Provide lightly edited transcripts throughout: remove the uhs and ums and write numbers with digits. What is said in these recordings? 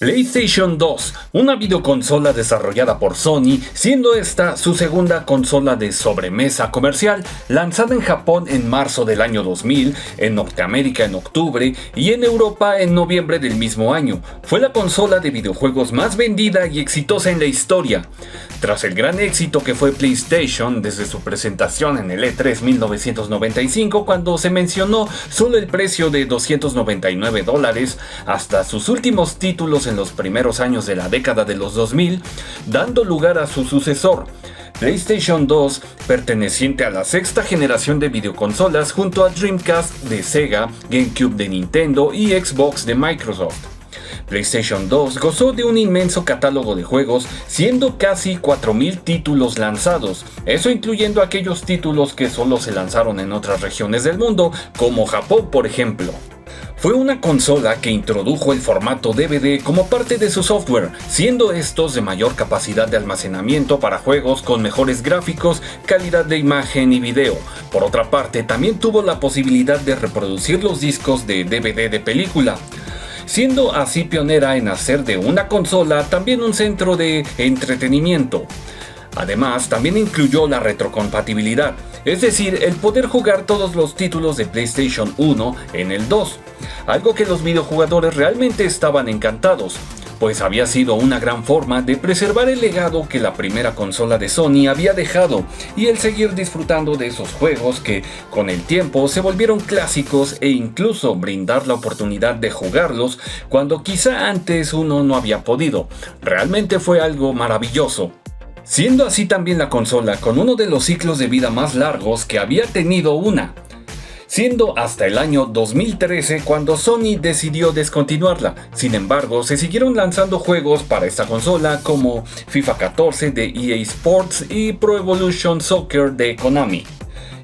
PlayStation 2, una videoconsola desarrollada por Sony, siendo esta su segunda consola de sobremesa comercial, lanzada en Japón en marzo del año 2000, en Norteamérica en octubre y en Europa en noviembre del mismo año. Fue la consola de videojuegos más vendida y exitosa en la historia. Tras el gran éxito que fue PlayStation desde su presentación en el E3 1995, cuando se mencionó solo el precio de $299, hasta sus últimos títulos en los primeros años de la década de los 2000, dando lugar a su sucesor, PlayStation 2, perteneciente a la sexta generación de videoconsolas junto a Dreamcast de Sega, GameCube de Nintendo y Xbox de Microsoft. PlayStation 2 gozó de un inmenso catálogo de juegos, siendo casi 4.000 títulos lanzados, eso incluyendo aquellos títulos que solo se lanzaron en otras regiones del mundo, como Japón por ejemplo. Fue una consola que introdujo el formato DVD como parte de su software, siendo estos de mayor capacidad de almacenamiento para juegos con mejores gráficos, calidad de imagen y video. Por otra parte, también tuvo la posibilidad de reproducir los discos de DVD de película, siendo así pionera en hacer de una consola también un centro de entretenimiento. Además, también incluyó la retrocompatibilidad, es decir, el poder jugar todos los títulos de PlayStation 1 en el 2, algo que los videojugadores realmente estaban encantados, pues había sido una gran forma de preservar el legado que la primera consola de Sony había dejado y el seguir disfrutando de esos juegos que con el tiempo se volvieron clásicos e incluso brindar la oportunidad de jugarlos cuando quizá antes uno no había podido. Realmente fue algo maravilloso. Siendo así también la consola con uno de los ciclos de vida más largos que había tenido una, siendo hasta el año 2013 cuando Sony decidió descontinuarla. Sin embargo, se siguieron lanzando juegos para esta consola como FIFA 14 de EA Sports y Pro Evolution Soccer de Konami.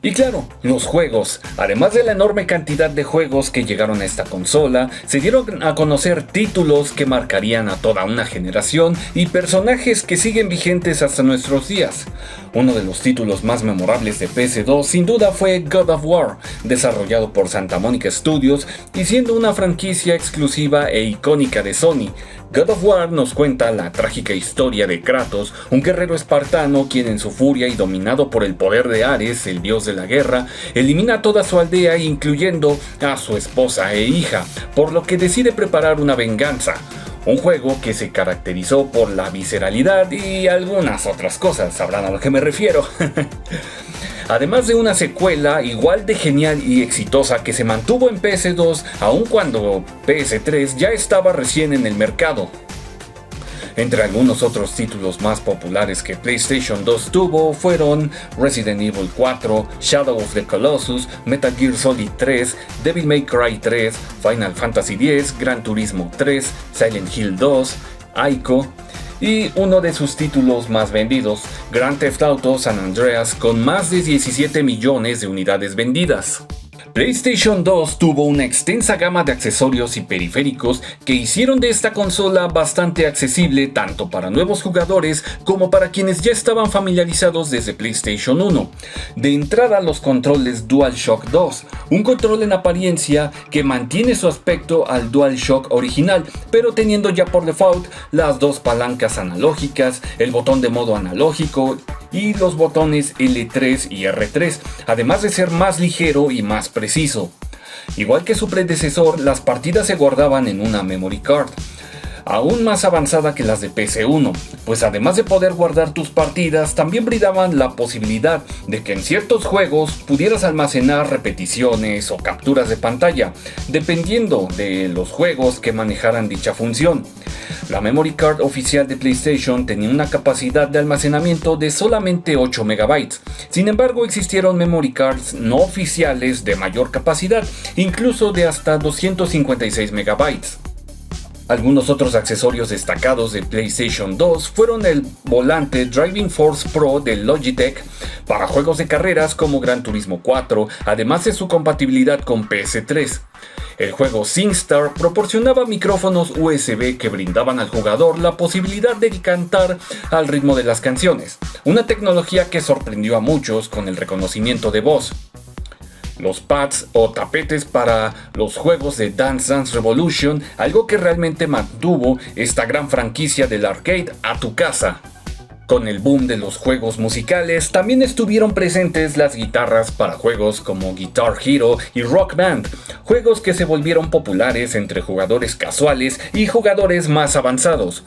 Y claro, los juegos, además de la enorme cantidad de juegos que llegaron a esta consola, se dieron a conocer títulos que marcarían a toda una generación y personajes que siguen vigentes hasta nuestros días. Uno de los títulos más memorables de PS2 sin duda fue God of War, desarrollado por Santa Monica Studios y siendo una franquicia exclusiva e icónica de Sony. God of War nos cuenta la trágica historia de Kratos, un guerrero espartano quien en su furia y dominado por el poder de Ares, el dios de la guerra, elimina a toda su aldea incluyendo a su esposa e hija, por lo que decide preparar una venganza. Un juego que se caracterizó por la visceralidad y algunas otras cosas, sabrán a lo que me refiero. Además de una secuela igual de genial y exitosa que se mantuvo en PS2 aun cuando PS3 ya estaba recién en el mercado. Entre algunos otros títulos más populares que PlayStation 2 tuvo fueron Resident Evil 4, Shadow of the Colossus, Metal Gear Solid 3, Devil May Cry 3, Final Fantasy X, Gran Turismo 3, Silent Hill 2, Ico, y uno de sus títulos más vendidos, Grand Theft Auto San Andreas, con más de 17 millones de unidades vendidas. PlayStation 2 tuvo una extensa gama de accesorios y periféricos que hicieron de esta consola bastante accesible tanto para nuevos jugadores como para quienes ya estaban familiarizados desde PlayStation 1. De entrada, los controles DualShock 2, un control en apariencia que mantiene su aspecto al DualShock original, pero teniendo ya por default las dos palancas analógicas, el botón de modo analógico y los botones L3 y R3, además de ser más ligero y más preciso. Igual que su predecesor, las partidas se guardaban en una memory card, aún más avanzada que las de PS1, pues además de poder guardar tus partidas, también brindaban la posibilidad de que en ciertos juegos pudieras almacenar repeticiones o capturas de pantalla, dependiendo de los juegos que manejaran dicha función. La memory card oficial de PlayStation tenía una capacidad de almacenamiento de solamente 8 MB. Sin embargo, existieron memory cards no oficiales de mayor capacidad, incluso de hasta 256 MB. Algunos otros accesorios destacados de PlayStation 2 fueron el volante Driving Force Pro de Logitech para juegos de carreras como Gran Turismo 4, además de su compatibilidad con PS3. El juego SingStar proporcionaba micrófonos USB que brindaban al jugador la posibilidad de cantar al ritmo de las canciones, una tecnología que sorprendió a muchos con el reconocimiento de voz. los pads o tapetes para los juegos de Dance Dance Revolution, algo que realmente mantuvo esta gran franquicia del arcade a tu casa. Con el boom de los juegos musicales, también estuvieron presentes las guitarras para juegos como Guitar Hero y Rock Band, juegos que se volvieron populares entre jugadores casuales y jugadores más avanzados.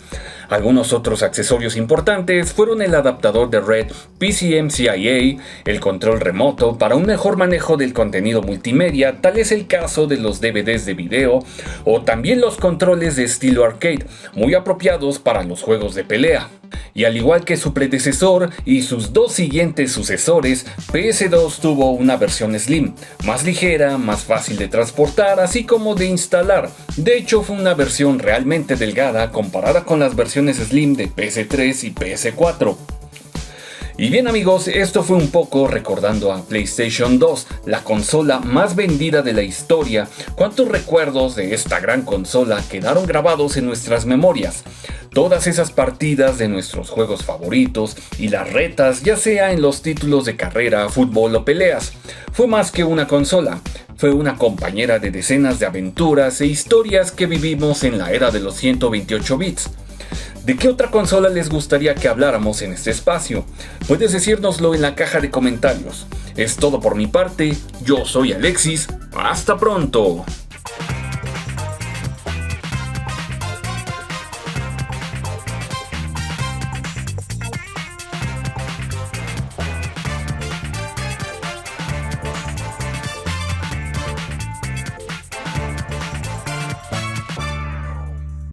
Algunos otros accesorios importantes fueron el adaptador de red PCMCIA, el control remoto para un mejor manejo del contenido multimedia, tal es el caso de los DVDs de video, o también los controles de estilo arcade, muy apropiados para los juegos de pelea. Y al igual que su predecesor y sus dos siguientes sucesores, PS2 tuvo una versión Slim, más ligera, más fácil de transportar, así como de instalar. De hecho, fue una versión realmente delgada comparada con las versiones Slim de PS3 y PS4. Y bien amigos, esto fue un poco recordando a PlayStation 2, la consola más vendida de la historia. ¿Cuántos recuerdos de esta gran consola quedaron grabados en nuestras memorias? Todas esas partidas de nuestros juegos favoritos y las retas, ya sea en los títulos de carrera, fútbol o peleas. Fue más que una consola, fue una compañera de decenas de aventuras e historias que vivimos en la era de los 128 bits. ¿De qué otra consola les gustaría que habláramos en este espacio? Puedes decírnoslo en la caja de comentarios. Es todo por mi parte, yo soy Alexis, hasta pronto.